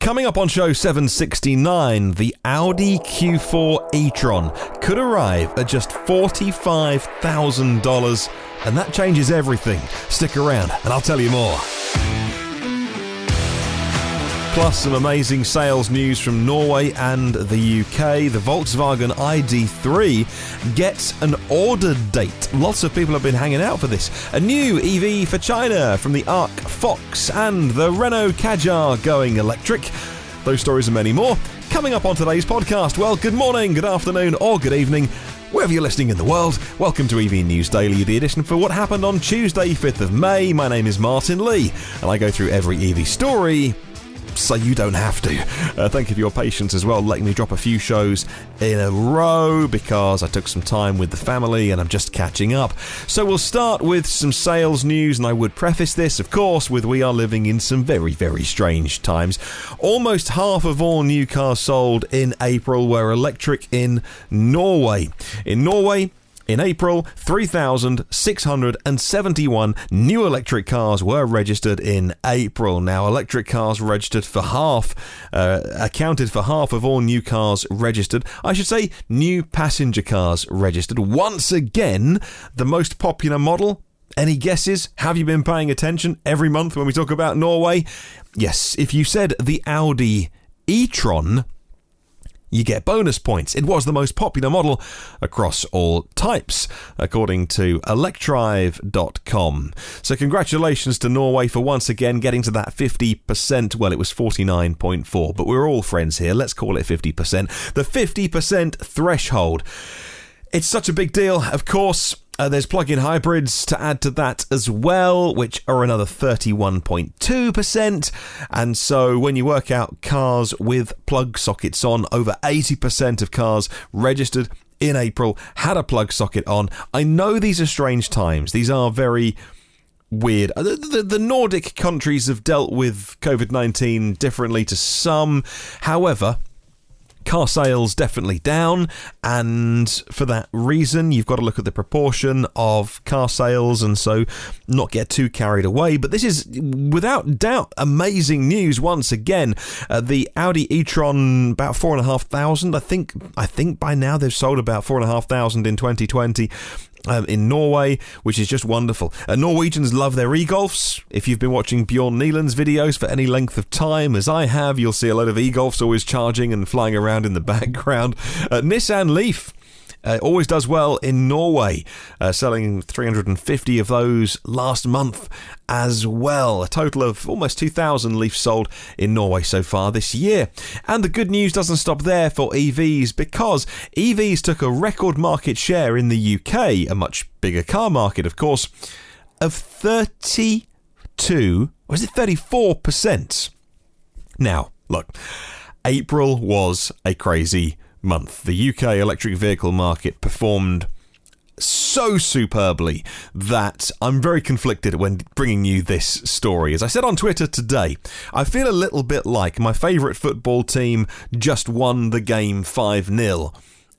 Coming up on show 769, the Audi Q4 E-TRON could arrive at just $45,000, and that changes everything. Stick around and I'll tell you more. Plus some amazing sales news from Norway and the UK. The Volkswagen ID.3 gets an order date. Lots of people have been hanging out for this. A new EV for China from the ARCFOX, and the Renault Kadjar going electric. Those stories and many more coming up on today's podcast. Well, good morning, good afternoon or good evening, wherever you're listening in the world. Welcome to EV News Daily, the edition for what happened on Tuesday, 5th of May. My name is Martyn Lee, and I go through every EV story so you don't have to. Thank you for your patience as well, letting me drop a few shows in a row because I took some time with the family and I'm just catching up. So we'll start with some sales news, and I would preface this, of course, with we are living in some very, very strange times. Almost half of all new cars sold in April were electric in Norway. In Norway, in April, 3,671 new electric cars were registered in April. Now, electric cars accounted for half of all new cars registered. I should say new passenger cars registered. Once again, the most popular model. Any guesses? Have you been paying attention every month when we talk about Norway? Yes, if you said the Audi E-TRON, you get bonus points. It was the most popular model across all types, according to electrified.com. So congratulations to Norway for once again getting to that 50%. Well, it was 49.4, but we're all friends here. Let's call it 50%. The 50% threshold. It's such a big deal, of course. There's plug-in hybrids to add to that as well, which are another 31.2%. And so when you work out cars with plug sockets on, over 80% of cars registered in April had a plug socket on. I know these are strange times. These are very weird. The Nordic countries have dealt with COVID-19 differently to some. However, car sales definitely down, and for that reason you've got to look at the proportion of car sales and so not get too carried away. But this is without doubt amazing news once again. The Audi e-tron, about 4,500. I think by now they've sold about 4,500 in 2020. In Norway, which is just wonderful. Norwegians love their e-Golfs. If you've been watching Bjorn Nieland's videos for any length of time, as I have, you'll see a lot of e-Golfs always charging and flying around in the background. Nissan Leaf always does well in Norway, selling 350 of those last month as well. A total of almost 2,000 Leafs sold in Norway so far this year. And the good news doesn't stop there for EVs, because EVs took a record market share in the UK, a much bigger car market, of course, of 34%. Now, look, April was a crazy month. The UK electric vehicle market performed so superbly that I'm very conflicted when bringing you this story. As I said on Twitter today, I feel a little bit like my favourite football team just won the game 5-0,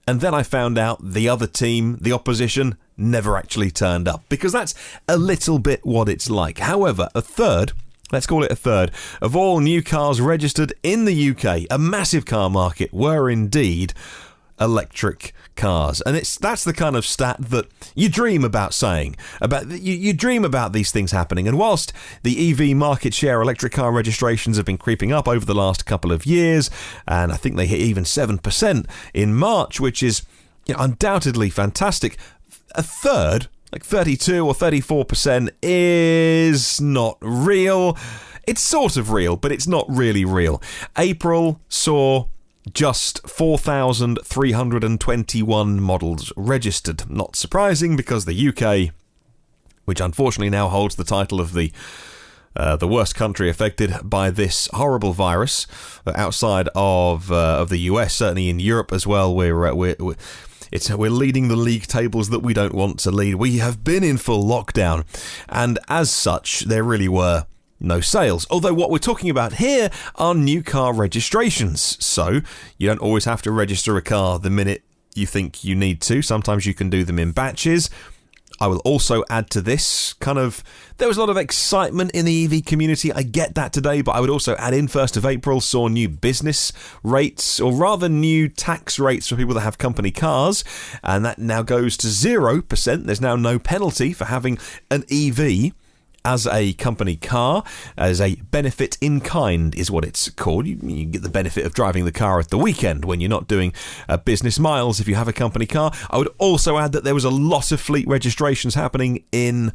and then I found out the other team, the opposition, never actually turned up, because that's a little bit what it's like. However, let's call it a third of all new cars registered in the UK, a massive car market, were indeed electric cars. And that's the kind of stat that you dream about saying. You dream about these things happening. And whilst the EV market share, electric car registrations have been creeping up over the last couple of years, and I think they hit even 7% in March, which is undoubtedly fantastic, a third, like 32 or 34%, is not real. It's sort of real, but it's not really real. April saw just 4,321 models registered. Not surprising, because the UK, which unfortunately now holds the title of the worst country affected by this horrible virus, outside of the US, certainly in Europe as well, we're leading the league tables that we don't want to lead. We have been in full lockdown, and as such, there really were no sales. Although what we're talking about here are new car registrations. So you don't always have to register a car the minute you think you need to. Sometimes you can do them in batches. I will also add to this there was a lot of excitement in the EV community. I get that today, but I would also add in 1st of April saw new business rates, or rather new tax rates for people that have company cars, and that now goes to 0%. There's now no penalty for having an EV as a company car, as a benefit in kind is what it's called. You get the benefit of driving the car at the weekend when you're not doing business miles if you have a company car. I would also add that there was a lot of fleet registrations happening in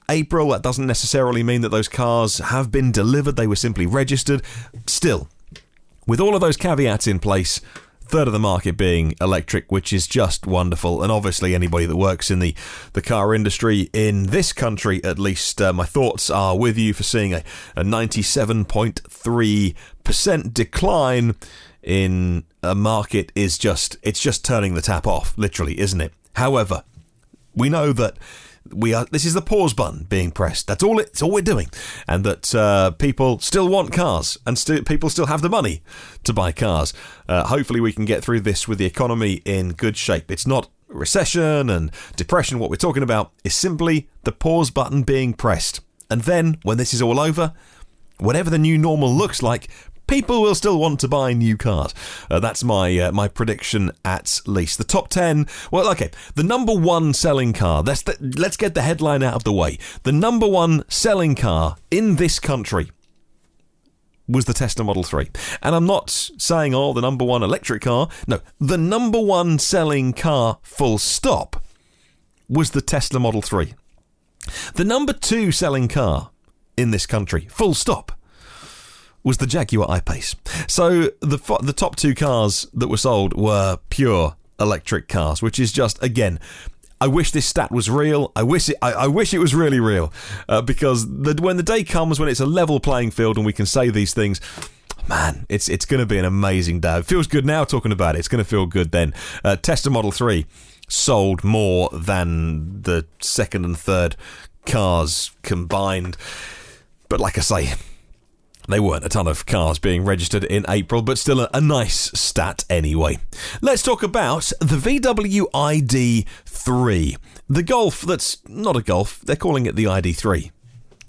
April. That doesn't necessarily mean that those cars have been delivered. They were simply registered. Still, with all of those caveats in place, third of the market being electric, which is just wonderful. And obviously anybody that works in the car industry in this country, at least, my thoughts are with you for seeing a 97.3% decline in a market it's just turning the tap off, literally, isn't it? However, we know that this is the pause button being pressed. It's all we're doing, and that people still want cars, and people still have the money to buy cars. Hopefully, we can get through this with the economy in good shape. It's not recession and depression. What we're talking about is simply the pause button being pressed, and then when this is all over, whatever the new normal looks like, people will still want to buy new cars. That's my prediction, at least. The top 10, well, okay, the number one selling car, let's get the headline out of the way. The number one selling car in this country was the Tesla Model 3. And I'm not saying, the number one electric car. No, the number one selling car, full stop, was the Tesla Model 3. The number two selling car in this country, full stop, was the Jaguar I-Pace. So the top two cars that were sold were pure electric cars, which is just, again, I wish this stat was real. I wish it was really real, because when the day comes when it's a level playing field and we can say these things, man, it's going to be an amazing day. It feels good now talking about it. It's going to feel good then. Tesla Model 3 sold more than the second and third cars combined. But like I say, they weren't a ton of cars being registered in April, but still a nice stat anyway. Let's talk about the VW ID.3. The Golf that's not a Golf, they're calling it the ID.3.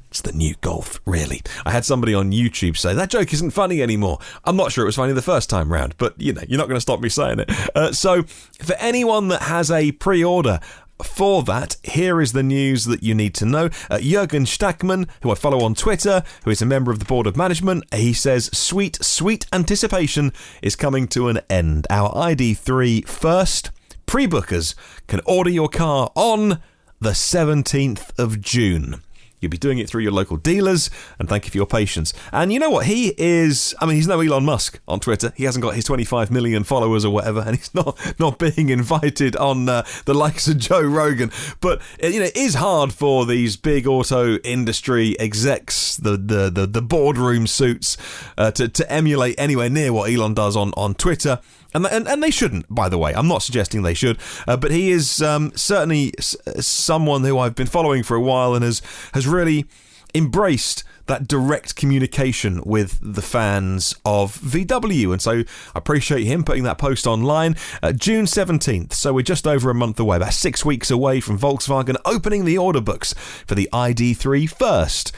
It's the new Golf, really. I had somebody on YouTube say, that joke isn't funny anymore. I'm not sure it was funny the first time round, but you're not going to stop me saying it. So for anyone that has a pre-order for that, here is the news that you need to know. Jürgen Stackmann, who I follow on Twitter, who is a member of the board of management, he says, sweet anticipation is coming to an end. Our ID.3 first. Pre-bookers can order your car on the 17th of June. You'll be doing it through your local dealers, and thank you for your patience. And you know what? He's no Elon Musk on Twitter. He hasn't got his 25 million followers or whatever, and he's not being invited on the likes of Joe Rogan. But it is hard for these big auto industry execs, the boardroom suits, to emulate anywhere near what Elon does on Twitter. And they shouldn't, by the way. I'm not suggesting they should. But he is certainly someone who I've been following for a while and has really embraced that direct communication with the fans of VW. And so I appreciate him putting that post online. June 17th, so we're just over a month away, about 6 weeks away from Volkswagen opening the order books for the ID.3 first.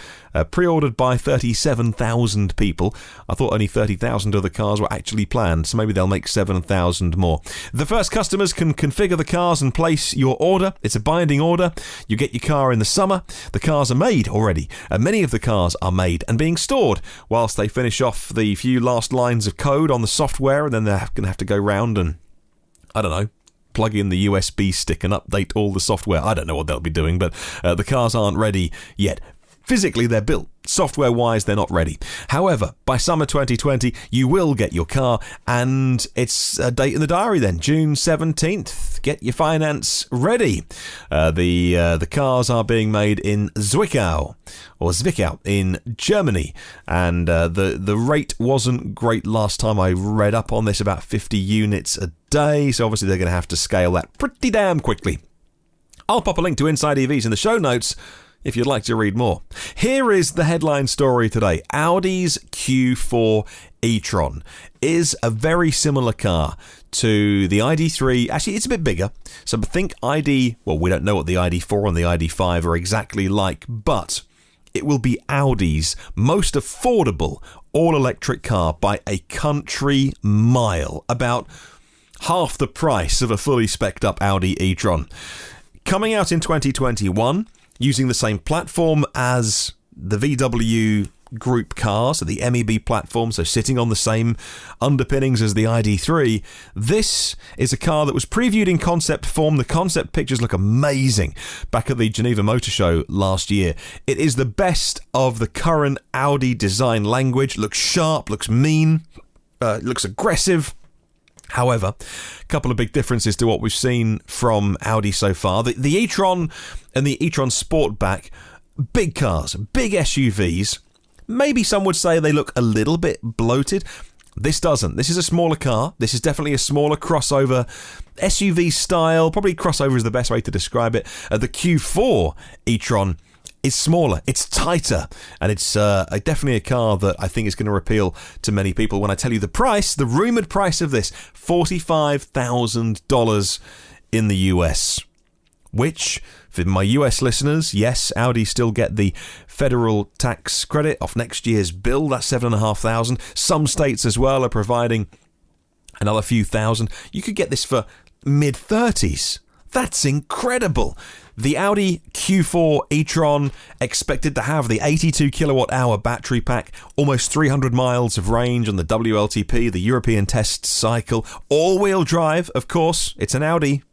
Pre-ordered by 37,000 people. I thought only 30,000 of the cars were actually planned, so maybe they'll make 7,000 more. The first customers can configure the cars and place your order. It's a binding order. You get your car in the summer. The cars are made already. Many of the cars are made and being stored whilst they finish off the few last lines of code on the software, and then they're going to have to go round and, I don't know, plug in the USB stick and update all the software. I don't know what they'll be doing, but the cars aren't ready yet. Physically, they're built. Software-wise, they're not ready. However, by summer 2020, you will get your car, and it's a date in the diary then, June 17th. Get your finance ready. The cars are being made in Zwickau in Germany, and the rate wasn't great last time I read up on this, about 50 units a day, so obviously they're going to have to scale that pretty damn quickly. I'll pop a link to Inside EVs in the show notes. if you'd like to read more. Here is the headline story today. Audi's Q4 E-TRON is a very similar car to the ID.3. Actually, it's a bit bigger. So think we don't know what the ID.4 and the ID.5 are exactly like, but it will be Audi's most affordable all-electric car by a country mile. About half the price of a fully spec'd up Audi e-tron. Coming out in 2021, using the same platform as the VW Group cars, so the MEB platform, so sitting on the same underpinnings as the ID.3. This is a car that was previewed in concept form. The concept pictures look amazing back at the Geneva Motor Show last year. It is the best of the current Audi design language. Looks sharp, looks mean, looks aggressive. However, a couple of big differences to what we've seen from Audi so far. The e-tron and the e-tron Sportback, big cars, big SUVs. Maybe some would say they look a little bit bloated. This doesn't. This is a smaller car. This is definitely a smaller crossover, SUV style. Probably crossover is the best way to describe it. The Q4 e-tron is smaller, it's tighter, and it's definitely a car that I think is going to appeal to many people. When I tell you the price, the rumoured price of this, $45,000 in the US, which, for my US listeners, yes, Audi still get the federal tax credit off next year's bill. That's $7,500. Some states as well are providing another few thousand. You could get this for mid-30s. That's incredible. The Audi Q4 e-tron expected to have the 82 kilowatt hour battery pack, almost 300 miles of range on the WLTP, the European test cycle, all-wheel drive, of course. It's an Audi.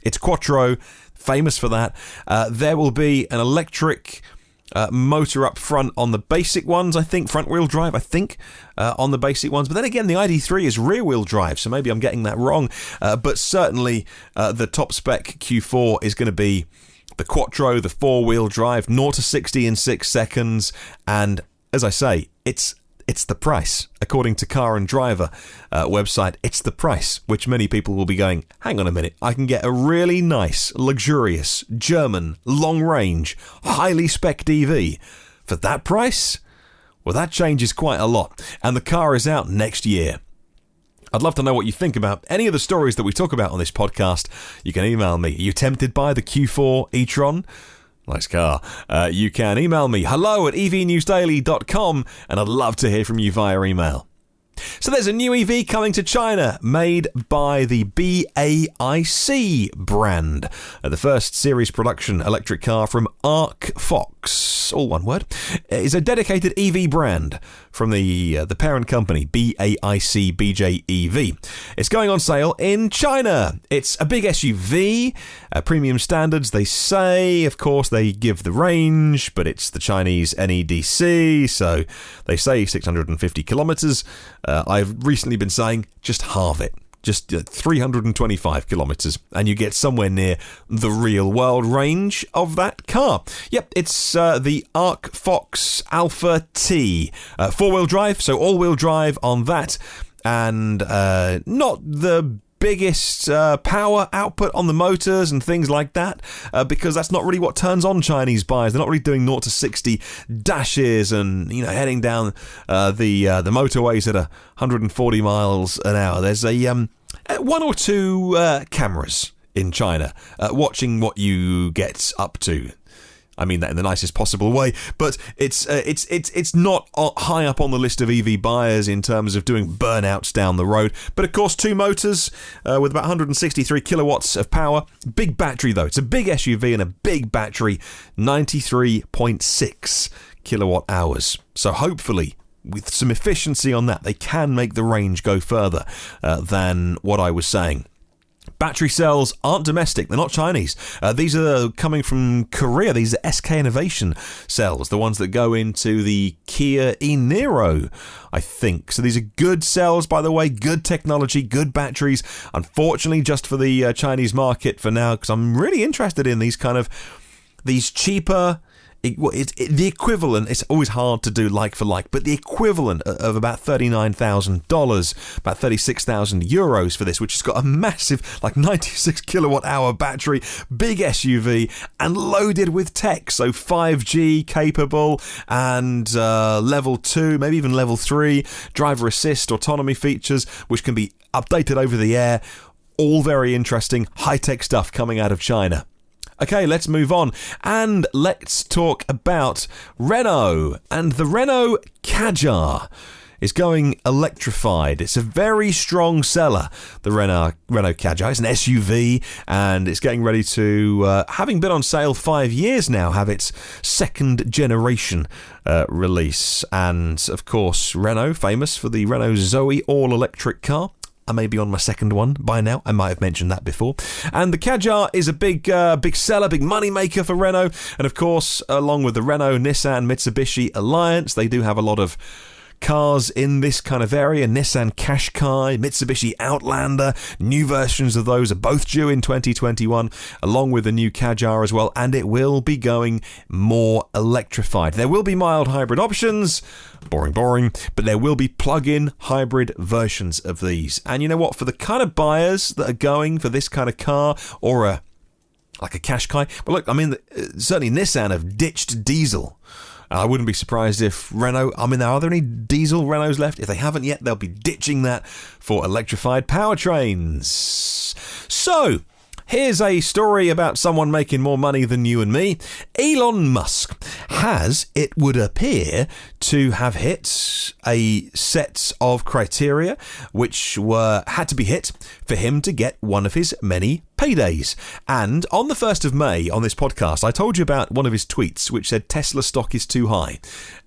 It's Quattro, famous for that. There will be an electric motor up front on the basic ones, I think, front-wheel drive, on the basic ones. But then again, the ID.3 is rear-wheel drive, so maybe I'm getting that wrong. But certainly, the top-spec Q4 is going to be the Quattro, the four-wheel drive, 0 to 60 in 6 seconds. And as I say, it's the price. According to Car and Driver website, it's the price, which many people will be going, hang on a minute, I can get a really nice, luxurious, German, long-range, highly spec'd EV for that price? Well, that changes quite a lot, and the car is out next year. I'd love to know what you think about any of the stories that we talk about on this podcast. You can email me. Are you tempted by the Q4 e-tron? Nice car. You can email me, hello@evnewsdaily.com, and I'd love to hear from you via email. So there's a new EV coming to China, made by the BAIC brand. The first series production electric car from ARCFOX, all one word, is a dedicated EV brand from the parent company, BAIC BJEV. It's going on sale in China. It's a big SUV, premium standards, they say. Of course, they give the range, but it's the Chinese NEDC, so they say 650 kilometers. I've recently been saying just halve it. Just 325 kilometers, and you get somewhere near the real world range of that car. Yep, it's the ARCFOX Alpha T. 4-wheel drive, so all-wheel drive on that, and not the biggest power output on the motors and things like that, because that's not really what turns on Chinese buyers. They're not really doing 0 to 60 dashes and heading down the motorways at 140 miles an hour. There's a one or two cameras in China watching what you get up to. I mean that in the nicest possible way, but it's not high up on the list of EV buyers in terms of doing burnouts down the road. But of course, 2 motors with about 163 kilowatts of power. Big battery though. It's a big SUV and a big battery, 93.6 kilowatt hours. So hopefully, with some efficiency on that, they can make the range go further than what I was saying. Battery cells aren't domestic. They're not Chinese. These are coming from Korea. These are SK Innovation cells, the ones that go into the Kia e-Niro, I think. So these are good cells, by the way, good technology, good batteries. Unfortunately, just for the Chinese market for now, because I'm really interested in these cheaper, the equivalent, it's always hard to do like for like, but the equivalent of about $39,000, about 36,000 euros for this, which has got a massive, like 96 kilowatt hour battery, big SUV, and loaded with tech. So 5G capable and level 2, maybe even level 3, driver assist, autonomy features, which can be updated over the air. All very interesting, high-tech stuff coming out of China. Okay, let's move on and let's talk about Renault. And the Renault Kadjar is going electrified. It's a very strong seller, the Renault Kadjar. It's an SUV and it's getting ready to, having been on sale 5 years now, have its second generation release. And of course, Renault, famous for the Renault Zoe all-electric car. I may be on my second one by now. I might have mentioned that before. And the Kadjar is a big seller, big money maker for Renault. And of course, along with the Renault, Nissan, Mitsubishi alliance, they do have a lot of cars in this kind of area. Nissan Qashqai, Mitsubishi Outlander, new versions of those are both due in 2021, along with the new Kadjar as well, and it will be going more electrified. There will be mild hybrid options, boring, but there will be plug-in hybrid versions of these. And you know what, for the kind of buyers that are going for this kind of car, or like a Qashqai, but look, I mean, certainly Nissan have ditched diesel. I wouldn't be surprised if Renault, are there any diesel Renaults left? If they haven't yet, they'll be ditching that for electrified powertrains. So, here's a story about someone making more money than you and me. Elon Musk has, it would appear, to have hit a set of criteria which had to be hit for him to get one of his many paydays. And on the 1st of May, on this podcast, I told you about one of his tweets which said Tesla stock is too high.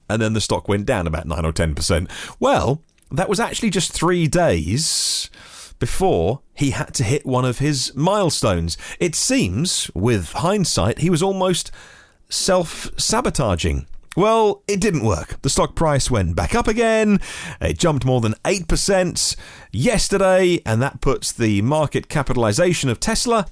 And then the stock went down about 9 or 10%. Well, that was actually just 3 days before he had to hit one of his milestones. It seems, with hindsight, he was almost self-sabotaging. Well, it didn't work. The stock price went back up again. It jumped more than 8% yesterday, and that puts the market capitalization of Tesla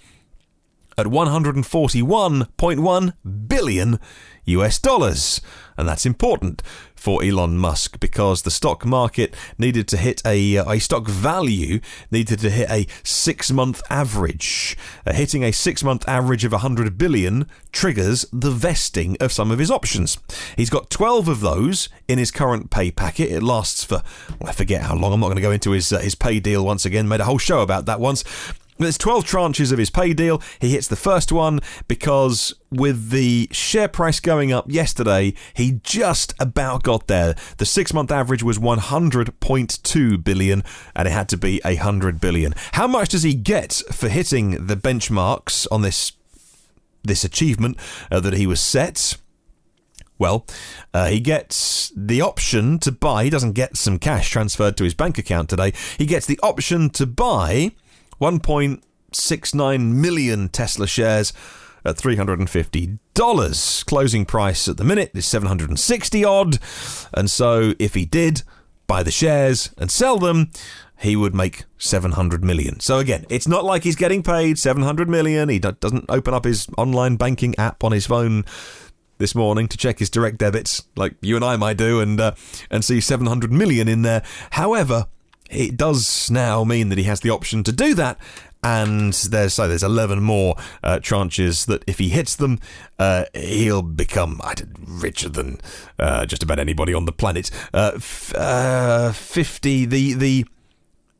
at $141.1 billion US dollars. And that's important for Elon Musk because the stock market needed to hit a stock value needed to hit a 6-month average. Hitting a 6-month average of 100 billion triggers the vesting of some of his options. He's got 12 of those in his current pay packet. It lasts for, I forget how long. I'm not going to go into his pay deal once again. Made a whole show about that once. There's 12 tranches of his pay deal. He hits the first one because with the share price going up yesterday, he just about got there. The 6-month average was 100.2 billion and it had to be 100 billion. How much does he get for hitting the benchmarks on this achievement that he was set? Well, he gets the option to buy. He doesn't get some cash transferred to his bank account today. He gets the option to buy 1.69 million Tesla shares at $350. Closing price at the minute is 760 odd. And so if he did buy the shares and sell them, he would make 700 million. So again, it's not like he's getting paid 700 million. He doesn't open up his online banking app on his phone this morning to check his direct debits like you and I might do and see 700 million in there. However, it does now mean that he has the option to do that, and there's 11 more tranches that if he hits them, he'll become richer than just about anybody on the planet. 50.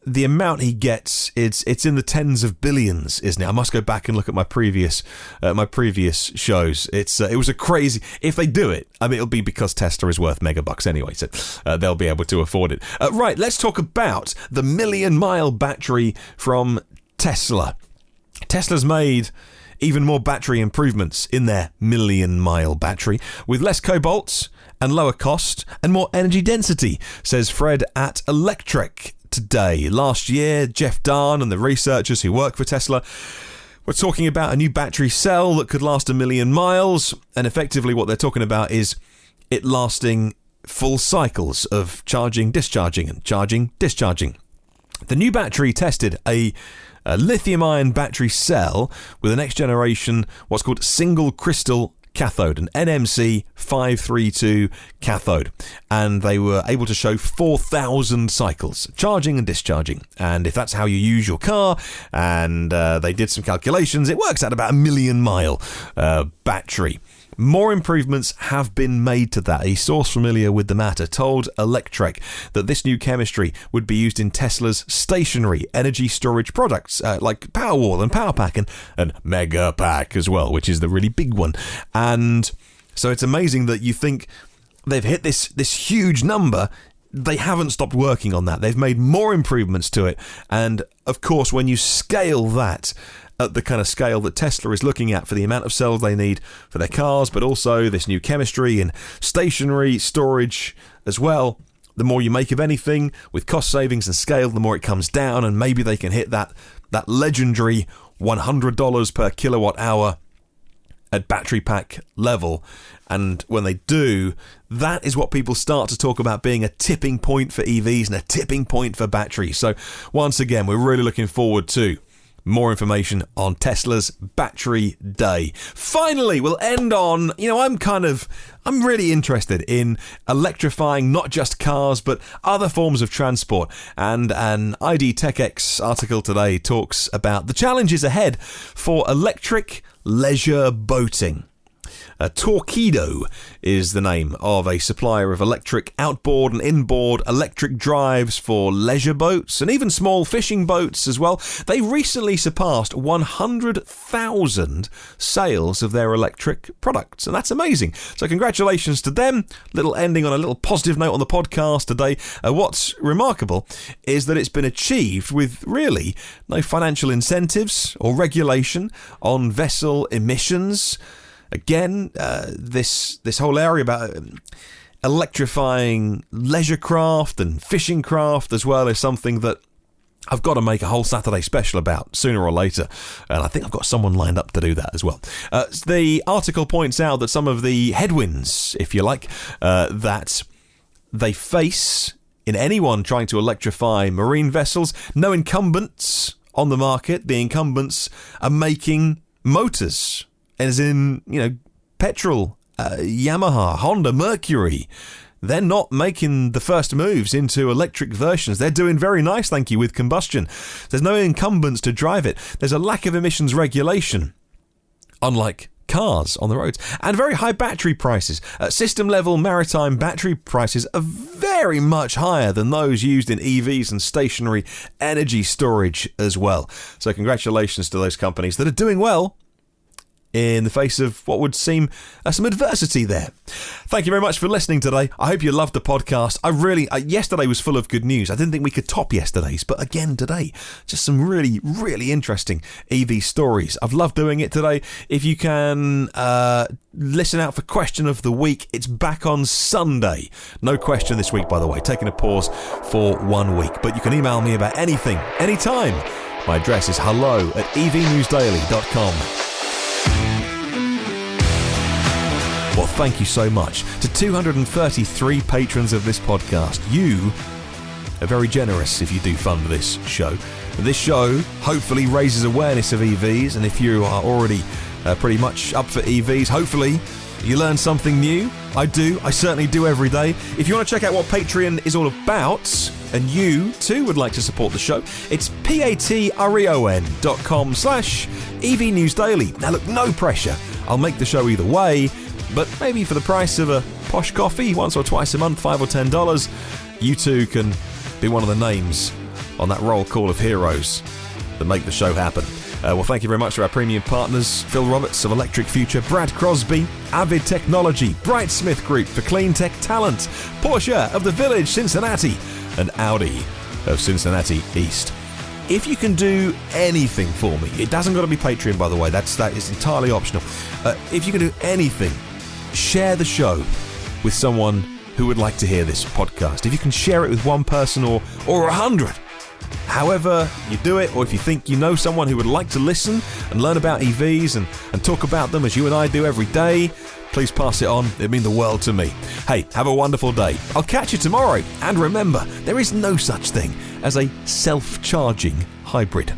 The amount he gets, it's in the tens of billions, isn't it? I must go back and look at my previous shows. It was a crazy. If they do it, I mean, it'll be because Tesla is worth megabucks anyway, so they'll be able to afford it. Right, let's talk about the million-mile battery from Tesla. Tesla's made even more battery improvements in their million-mile battery with less cobalt and lower cost and more energy density, says Fred at Electric today. Last year, Jeff Dahn and the researchers who work for Tesla were talking about a new battery cell that could last 1 million miles, and effectively what they're talking about is it lasting full cycles of charging, discharging, and charging, discharging. The new battery tested a lithium-ion battery cell with a next generation, what's called single crystal cathode, an NMC 532 cathode, and they were able to show 4,000 cycles, charging and discharging. And if that's how you use your car, and they did some calculations, it works out about a 1,000,000-mile battery. More improvements have been made to that. A source familiar with the matter told Electrek that this new chemistry would be used in Tesla's stationary energy storage products, like Powerwall and Powerpack and Megapack as well, which is the really big one. And so it's amazing that you think they've hit this huge number. They haven't stopped working on that. They've made more improvements to it. And of course, when you scale that at the kind of scale that Tesla is looking at for the amount of cells they need for their cars, but also this new chemistry and stationary storage as well, the more you make of anything with cost savings and scale, the more it comes down, and maybe they can hit that legendary $100 per kilowatt hour at battery pack level. And when they do, that is what people start to talk about being a tipping point for EVs and a tipping point for batteries. So once again, we're really looking forward to more information on Tesla's Battery Day. Finally, we'll end on, I'm really interested in electrifying not just cars, but other forms of transport. And an ID TechX article today talks about the challenges ahead for electric leisure boating. Torqeedo is the name of a supplier of electric outboard and inboard electric drives for leisure boats and even small fishing boats as well. They recently surpassed 100,000 sales of their electric products, and that's amazing. So congratulations to them. Little ending on a little positive note on the podcast today. What's remarkable is that it's been achieved with really no financial incentives or regulation on vessel emissions. Again, this whole area about electrifying leisure craft and fishing craft as well is something that I've got to make a whole Saturday special about sooner or later, and I think I've got someone lined up to do that as well. The article points out that some of the headwinds, if you like, that they face in anyone trying to electrify marine vessels, no incumbents on the market. The incumbents are making motors, as in, petrol, Yamaha, Honda, Mercury. They're not making the first moves into electric versions. They're doing very nice, thank you, with combustion. There's no incumbents to drive it. There's a lack of emissions regulation, unlike cars on the roads, and very high battery prices. System-level maritime battery prices are very much higher than those used in EVs and stationary energy storage as well. So congratulations to those companies that are doing well in the face of what would seem some adversity there. Thank you very much for listening today. I hope you loved the podcast. Yesterday was full of good news. I didn't think we could top yesterday's, but again today, just some really, really interesting EV stories. I've loved doing it today. If you can listen out for Question of the Week, it's back on Sunday. No question this week, by the way, taking a pause for 1 week. But you can email me about anything, anytime. My address is hello@evnewsdaily.com. Well, thank you so much to 233 patrons of this podcast. You are very generous if you do fund this show. This show hopefully raises awareness of EVs, and if you are already pretty much up for EVs, hopefully you learn something new. I certainly do every day. If you want to check out what Patreon is all about, and you too would like to support the show, it's patreon.com/EV News Daily. Now look, no pressure. I'll make the show either way, but maybe for the price of a posh coffee once or twice a month, $5 or $10, you too can be one of the names on that roll call of heroes that make the show happen. Well, thank you very much to our premium partners, Phil Roberts of Electric Future, Brad Crosby, Avid Technology, Brightsmith Group for Clean Tech Talent, Porsche of the Village, Cincinnati, and Audi of Cincinnati East. If you can do anything for me, it doesn't got to be Patreon, by the way, that is entirely optional. If you can do anything, share the show with someone who would like to hear this podcast. If you can share it with one person or 100, however you do it, or if you think you know someone who would like to listen and learn about EVs and talk about them as you and I do every day, please pass it on. It'd mean the world to me. Hey, have a wonderful day. I'll catch you tomorrow. And remember, there is no such thing as a self-charging hybrid.